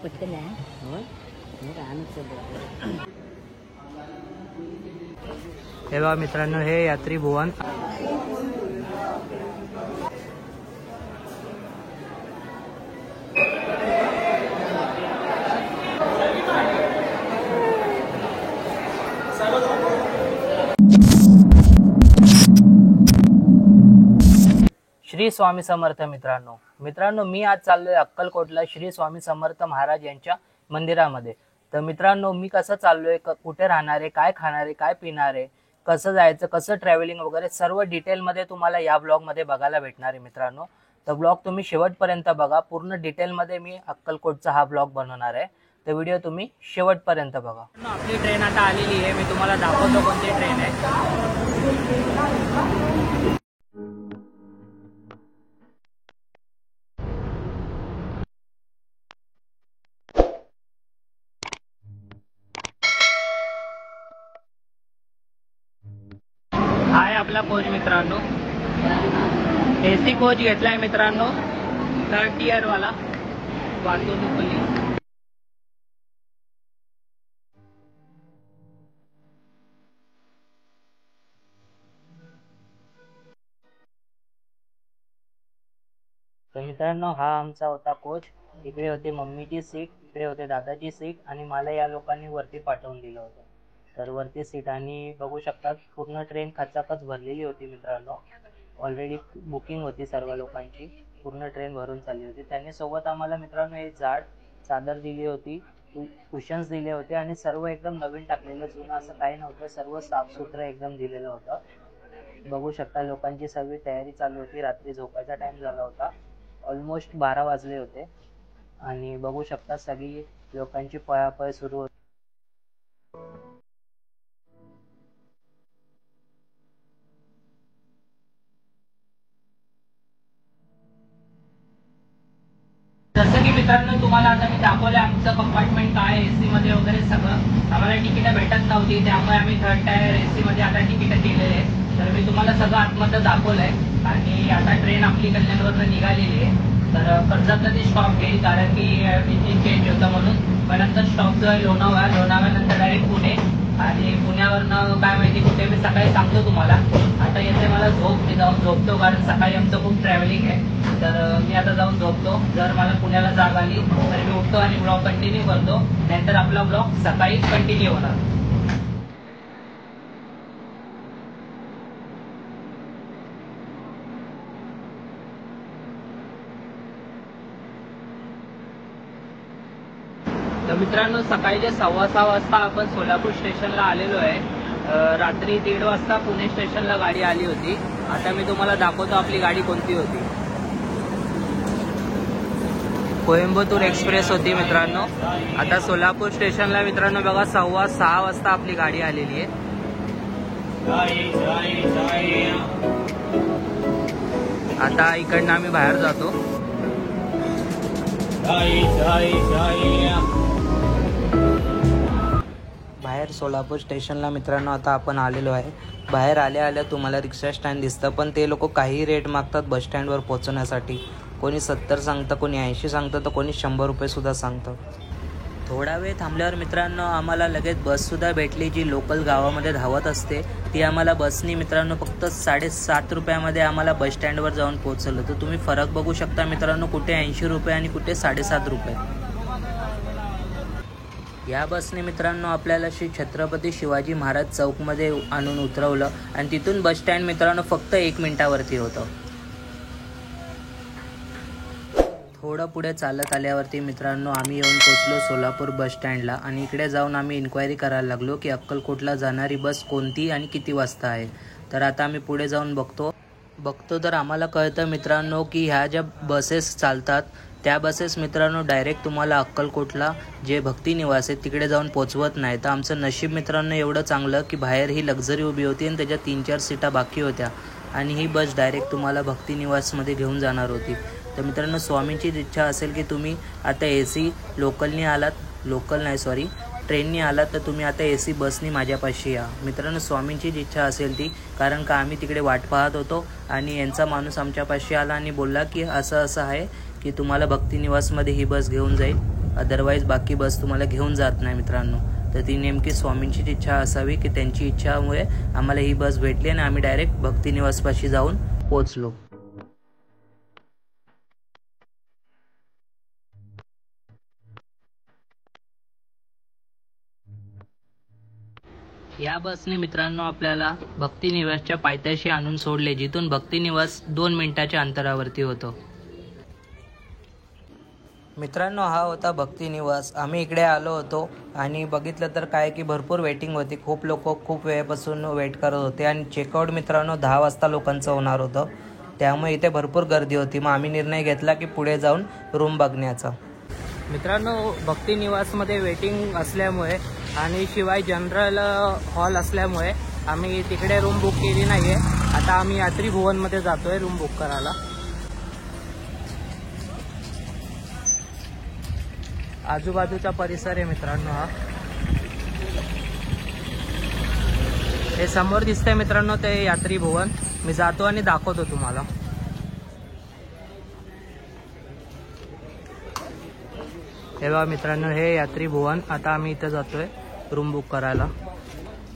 हे बघा मित्रांनो, हे यात्री भुवन. श्री स्वामी समर्थ. मित्रांनो मी आज चाललोय अक्कलकोटला श्री स्वामी समर्थ महाराज यांच्या मंदिरामध्ये. तर मित्रांनो, मी कसं चाललोय, कुठे राहणार आहे, काय खाणार आहे, काय पिणार आहे, कसं जायचं, कसं ट्रॅव्हलिंग वगैरे सर्व डिटेलमध्ये तुम्हाला या ब्लॉगमध्ये बघायला भेटणार आहे मित्रांनो. तर ब्लॉग तुम्ही शेवटपर्यंत बघा. पूर्ण डिटेलमध्ये मी अक्कलकोटचा हा ब्लॉग बनवणार आहे. तर व्हिडिओ तुम्ही शेवटपर्यंत बघा. आपली ट्रेन आता आलेली आहे. मी तुम्हाला दाखवतो कोणती ट्रेन आहे. हाय आपला कोच मित्रांनो, एसी कोच घेतलाय मित्रांनो, 3rd tier वाला वातानुकूली. तर मित्रांनो, हा आमचा होता कोच. इकडे होते मम्मीची सीट, इकडे होते दादाची सीट आणि मला या लोकांनी वरती पाठवून दिलं होतं. तर वरती सीट आणि बघू शकता पूर्ण ट्रेन खचाखच भरलेली होती मित्रांनो. ऑलरेडी बुकिंग होती सर्व लोकांची, पूर्ण ट्रेन भरून चालली होती. त्यांनी सोबत आम्हाला मित्रांनो एक जाड चादर दिली होती, कुशन्स दिले होते आणि सर्व एकदम नवीन टाकलेलं, जुनं असं काही नव्हतं, सर्व साफसुथरं एकदम दिलेलं होतं. बघू शकता लोकांची सर्व तयारी चालू होती. रात्री झोपायचा टाइम झाला होता, ऑलमोस्ट 12 वाजले होते आणि बघू शकता सगळी लोकांची पळापळ सुरू होती. जसं की मित्रांनो तुम्हाला आता मी दाखवलं आमचं कंपार्टमेंट काय, एसी मध्ये वगैरे सगळं. आम्हाला तिकीट भेटत नव्हती, त्यामुळे आम्ही 3rd tier एसी मध्ये आता तिकीट केलेले आहे. तर मी तुम्हाला सगळं आतमध्ये दाखवलंय आणि आता ट्रेन आपली कल्याणवरून निघालेली आहे. तर कर्जतला ती स्टॉप घेईल कारण की इंजिन चेंज होतं म्हणून. पण नंतर स्टॉप जो आहे लोणावळ्यानंतर डायरेक्ट पुणे आणि पुण्यावरनं काय माहिती कुठे, मी सकाळी सांगतो तुम्हाला. आता येते मला झोप, मी जाऊन झोपतो कारण सकाळी आमचं खूप ट्रॅव्हलिंग आहे. तर मी आता जाऊन झोपतो. जर मला पुण्याला जाग आली तर मी उठतो आणि ब्लॉग कंटिन्यू करतो, नंतर आपला ब्लॉग सकाळी कंटिन्यू होणार. तर मित्रांनो, सकाळी 6:15 वाजता आपण सोलापूर स्टेशनला आलेलो आहे. रात्री 1:30 वाजता पुणे स्टेशनला गाडी आली होती. आता मी तुम्हाला दाखवतो आपली गाडी कोणती होती. कोइंबतूर एक्सप्रेस होती मित्रांनो. आता सोलापूर स्टेशनला मित्रांनो बघा 6:15 वाजता आपली गाडी आलेली आहे. आता इकडनं आम्ही बाहेर जातो. बाहेर सोलापूर स्टेशनला मित्रांनो आता आपण आलेलो आहे. बाहेर आल्या तुम्हाला रिक्षा स्टँड दिसतं, पण ते लोक काही रेट मागतात बस स्टँडवर पोहोचण्यासाठी. कोणी 70 सांगतं, कोणी 80 सांगतं, तर कोणी 100 रुपये सुद्धा सांगतं. थोडा वेळ थांबल्यावर मित्रांनो आम्हाला लगेच बससुद्धा भेटली, जी लोकल गावामध्ये धावत असते. ती आम्हाला बसनी मित्रांनो फक्त 7.5 रुपयामध्ये आम्हाला बस स्टँडवर जाऊन पोहोचवलं. तर तुम्ही फरक बघू शकता मित्रांनो, कुठे 80 रुपये आणि कुठे 7.5 रुपये. या बसने मित्रांनो आपल्याला श्री छत्रपती शिवाजी महाराज चौकमध्ये आणून उतरवलं आणि तिथून बस स्टँड मित्रांनो फक्त 1 मिनिटावरती होतं. थोडं पुढे चालत आल्यावरती मित्रांनो आम्ही येऊन पोचलो सोलापूर बस स्टँडला आणि इकडे जाऊन आम्ही इन्क्वायरी करायला लागलो की अक्कलकोटला जाणारी बस कोणती आणि किती वाजता आहे. तर आता आम्ही पुढे जाऊन बघतो तर आम्हाला कळतं मित्रांनो की ह्या ज्या बसेस चालतात त्या बसेस मित्रांनो डायरेक्ट तुम्हाला अक्कलकोटला जे भक्ती निवास आहे तिकडे जाऊन पोचवत नाही. तर आमचं नशीब मित्रांनो एवढं चांगलं की बाहेर ही लक्झरी उभी होती आणि त्याच्या 3-4 सीटा बाकी होत्या आणि ही बस डायरेक्ट तुम्हाला भक्ती निवासमध्ये घेऊन जाणार होती. तर मित्रांनो स्वामींचीच इच्छा असेल की तुम्ही आता एसी ट्रेननी आलात तर तुम्ही आता एसी बसनी माझ्यापाशी या. मित्रांनो स्वामींचीच इच्छा असेल ती, कारण का आम्ही तिकडे वाट पाहत होतो आणि यांचा माणूस आमच्यापाशी आला आणि बोलला की असं आहे की तुम्हाला भक्ती निवासमध्ये ही बस घेऊन जाईल. अदरवाईज बाकी बस तुम्हाला घेऊन जात नाही मित्रांनो. तर ती नेमकी स्वामींचीच इच्छा असावी की त्यांची इच्छामुळे आम्हाला ही बस भेटली आणि आम्ही डायरेक्ट भक्तिनिवासपाशी जाऊन पोचलो. या बसने मित्रांनो आपल्याला भक्तिनिवासच्या पायथ्याशी आणून सोडले, जिथून भक्तिनिवास 2 मिनिटाच्या अंतरावरती होतं. मित्रांनो हा होता भक्तिनिवास. आम्ही इकडे आलो होतो आणि बघितलं तर काय की भरपूर वेटिंग होती. खूप लोक खूप वेळेपासून वेट करत होते आणि चेकआउट मित्रांनो 10 वाजता लोकांचं होणार होतं. त्यामुळे इथे भरपूर गर्दी होती. मग आम्ही निर्णय घेतला की पुढे जाऊन रूम बघण्याचा. मित्रांनो भक्तिनिवासमध्ये वेटिंग असल्यामुळे आणि शिवाय जनरल हॉल असल्यामुळे आम्ही तिकडे रूम बुक केली नाही आहे. आता आम्ही यात्री भुवनमध्ये जातो आहे रूम बुक करायला. आजूबाजूचा परिसर आहे मित्रांनो हा. हे समोर दिसतंय मित्रांनो ते यात्री भुवन. मी जातो आणि दाखवतो तुम्हाला. हे बघा मित्रांनो हे यात्री भुवन. आता आम्ही इथे जातोय रूम बुक करायला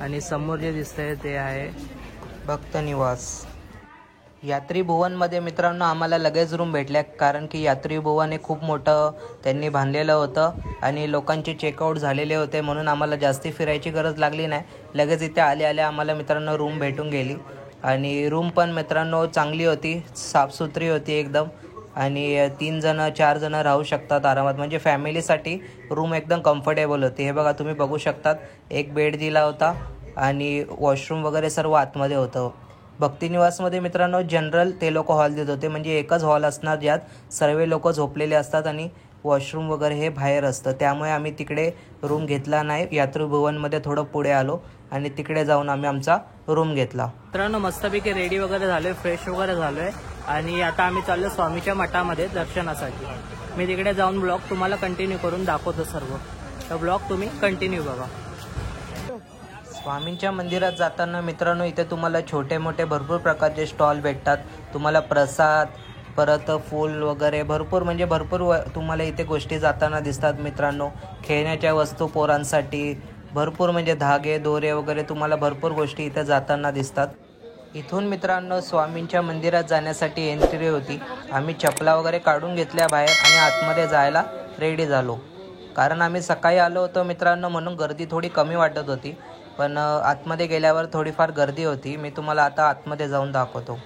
आणि समोर जे दिसतंय ते आहे भक्तनिवास. यात्री भुवनमध्ये मित्रांनो आम्हाला लगेच रूम भेटल्या, कारण की यात्री भुवन हे खूप मोठं त्यांनी बांधलेलं होतं आणि लोकांचे चेकआउट झालेले होते, म्हणून आम्हाला जास्ती फिरायची गरज लागली नाही. लगेच इथे आल्या आम्हाला मित्रांनो रूम भेटून गेली आणि रूम पण मित्रांनो चांगली होती, साफसुथरी होती एकदम आणि 3 जण 4 जण राहू शकतात आरामात. म्हणजे फॅमिलीसाठी रूम एकदम कम्फर्टेबल होती. हे बघा तुम्ही बघू शकतात, एक बेड दिला होता आणि वॉशरूम वगैरे सर्व आतमध्ये होतं. भक्तिनिवासमध्ये मित्रांनो जनरल ते लोक हॉल देत होते, म्हणजे एकच हॉल असणार ज्यात सर्व लोक झोपलेले असतात आणि वॉशरूम वगैरे हे बाहेर असतं. त्यामुळे आम्ही तिकडे रूम घेतला नाही. यात्री भुवनमध्ये थोडं पुढे आलो आणि तिकडे जाऊन आम्ही आमचा रूम घेतला. मित्रांनो मस्तपैकी रेडी वगैरे झालोय, फ्रेश वगैरे झालोय आणि आता आम्ही चाललो स्वामीच्या मठामध्ये दर्शनासाठी. मी तिकडे जाऊन ब्लॉग तुम्हाला कंटिन्यू करून दाखवतो सर्व. तर ब्लॉग तुम्ही कंटिन्यू बघा. स्वामींच्या मंदिरात जाताना मित्रांनो इथे तुम्हाला छोटे मोठे भरपूर प्रकारचे स्टॉल भेटतात. तुम्हाला प्रसाद, परत फूल वगैरे भरपूर म्हणजे भरपूर तुम्हाला इथे गोष्टी जाताना दिसतात मित्रांनो. खेळण्याच्या वस्तू पोरांसाठी भरपूर म्हणजे धागे दोरे वगैरे तुम्हाला भरपूर गोष्टी इथे जाताना दिसतात. इथून मित्रांनो स्वामींच्या मंदिरात जाण्यासाठी एंट्री होती. आम्ही चपला वगैरे काढून घेतल्या बाहेर आणि आतमध्ये जायला रेडी झालो, कारण आम्ही सकाळी आलो होतो मित्रांनो, म्हणून गर्दी थोडी कमी वाटत होती. पण आतमध्ये गेल्यावर थोडीफार गर्दी होती. मी तुम्हाला आता आतमध्ये जाऊन दाखवतो.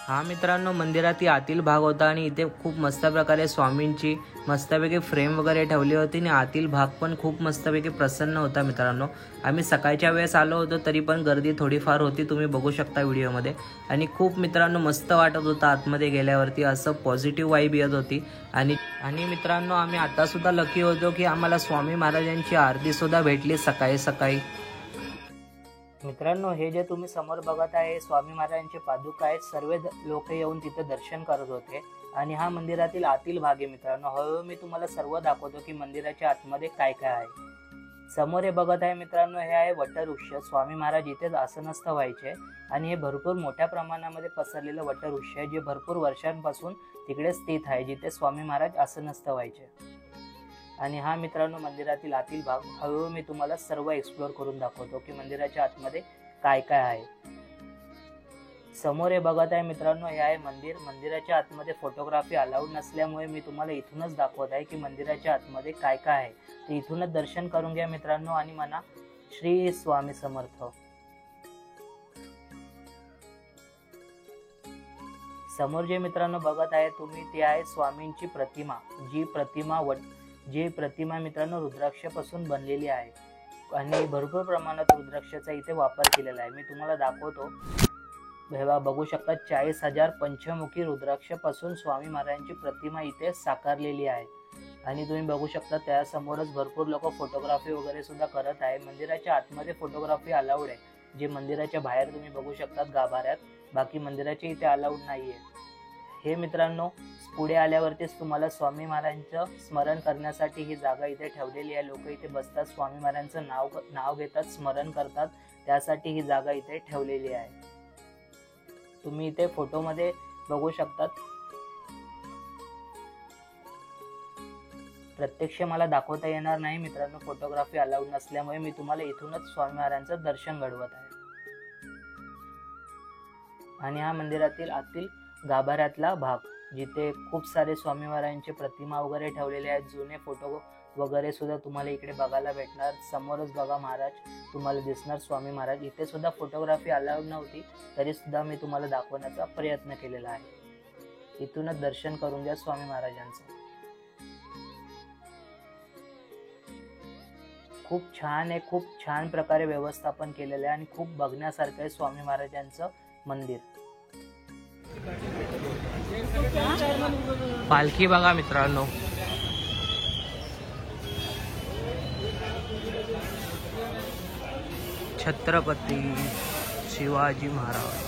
हा मित्रांनो मंदिरात आतील भाग होता आणि इथे खूप मस्त प्रकारे स्वामींची मस्तपैकी फ्रेम वगैरे ठेवली होती आणि आतील भाग पण खूप मस्तपैकी प्रसन्न होता मित्रांनो. आम्ही सकाळच्या वेळेस आलो होतो तरी पण गर्दी थोडीफार होती, तुम्ही बघू शकता व्हिडिओमध्ये. आणि खूप मित्रांनो मस्त वाटत होतं आतमध्ये गेल्यावरती, असं पॉझिटिव्ह वाईब येत होती. आणि मित्रांनो आम्ही आतासुद्धा लकी होतो की आम्हाला स्वामी महाराजांची आरतीसुद्धा भेटली सकाळी सकाळी. मित्रांनो हे जे तुम्ही समोर बघत आहे स्वामी महाराजांचे पादुका आहेत. सर्व लोक येऊन तिथे दर्शन करत होते आणि हा मंदिरातील आतील भाग आहे मित्रांनो. हळूहळू मी तुम्हाला सर्व दाखवतो की मंदिराच्या आतमध्ये काय काय आहे. समोर हे बघत आहे मित्रांनो हे आहे वटवृक्ष. स्वामी महाराज इथेच आसनस्थ व्हायचे आणि हे भरपूर मोठ्या प्रमाणामध्ये पसरलेलं वटवृक्ष आहे, जे भरपूर वर्षांपासून तिकडे स्थित आहे, जिथे स्वामी महाराज आसनस्थ व्हायचे. आणि हा मित्रांनो मंदिरातील आतील भाग. हळूहळू मी तुम्हाला सर्व एक्सप्लोर करून दाखवतो की मंदिराच्या आतमध्ये काय काय आहे. समोर हे बघत आहे मित्रांनो हे आहे मंदिर. मंदिराच्या आतमध्ये फोटोग्राफी अलाउड नसल्यामुळे मी तुम्हाला इथूनच दाखवत आहे की मंदिराच्या आतमध्ये काय काय आहे. ते इथूनच दर्शन करून घ्या मित्रांनो आणि म्हणा श्री स्वामी समर्थ. समोर जे मित्रांनो बघत आहे तुम्ही ते आहे स्वामींची प्रतिमा. जी प्रतिमा मित्रांनो रुद्राक्षापासून बनलेली आहे आणि भरपूर प्रमाणात रुद्राक्षाचा इथे वापर केलेला आहे. मी तुम्हाला दाखवतो. बघू शकता 40,000 पंचमुखी रुद्राक्षापासून स्वामी महाराजांची प्रतिमा इथे साकारलेली आहे आणि तुम्ही बघू शकता त्यासमोरच भरपूर लोक फोटोग्राफी वगैरे सुद्धा करत आहे. मंदिराच्या आतमध्ये फोटोग्राफी अलाउड आहे, जे मंदिराच्या बाहेर तुम्ही बघू शकतात गाभाऱ्यात. बाकी मंदिराच्या इथे अलाउड नाहीये. हे मित्रांनो पुढे आल्यावरतीच तुम्हाला स्वामी महाराजांचं स्मरण करण्यासाठी ही जागा इथे ठेवलेली आहे. लोक इथे बसतात, स्वामी महाराजांचं नाव घेतात, स्मरण करतात, त्यासाठी ही जागा इथे ठेवलेली आहे. तुम्ही इथे फोटोमध्ये बघू शकतात. प्रत्यक्ष मला दाखवता येणार नाही मित्रांनो, फोटोग्राफी अलाउड नसल्यामुळे मी तुम्हाला इथूनच स्वामी महाराजांचं दर्शन घडवत आहे. आणि हा मंदिरातील आतील गाभाऱ्यातला भाग, जिथे खूप सारे स्वामी महाराजांचे प्रतिमा वगैरे ठेवलेले आहेत, जुने फोटो वगैरे सुद्धा तुम्हाला इकडे बघायला भेटणार. समोरच बघा महाराज तुम्हाला दिसणार स्वामी महाराज. इथे सुद्धा फोटोग्राफी अलाउड नव्हती, तरी सुद्धा मी तुम्हाला दाखवण्याचा प्रयत्न केलेला आहे. इथूनच दर्शन करून घ्या स्वामी महाराजांचं. खूप छान आहे, खूप छान प्रकारे व्यवस्थापन केलेलं आहे आणि खूप बघण्यासारखं आहे स्वामी महाराजांचं मंदिर. पालखी बघा मित्रांनो, छत्रपती शिवाजी महाराज.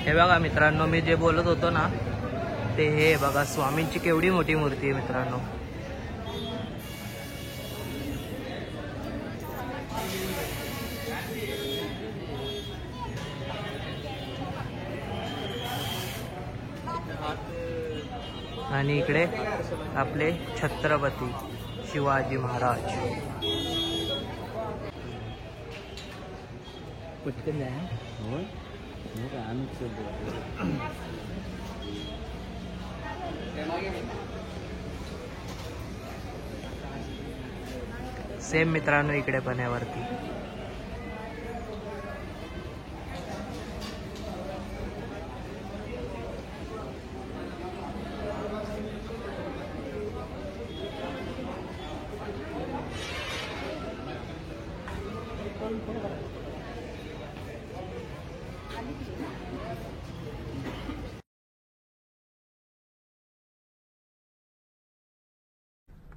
हे बघा मित्रांनो, मी जे बोलत होतो ना ते हे बघा, स्वामींची केवढी मोठी मूर्ती आहे मित्रांनो. आणि इकडे आपले छत्रपती शिवाजी महाराज. सेम मित्रांनो इकडे पण आहे वरती.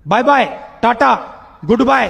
Bye bye, tata, good bye.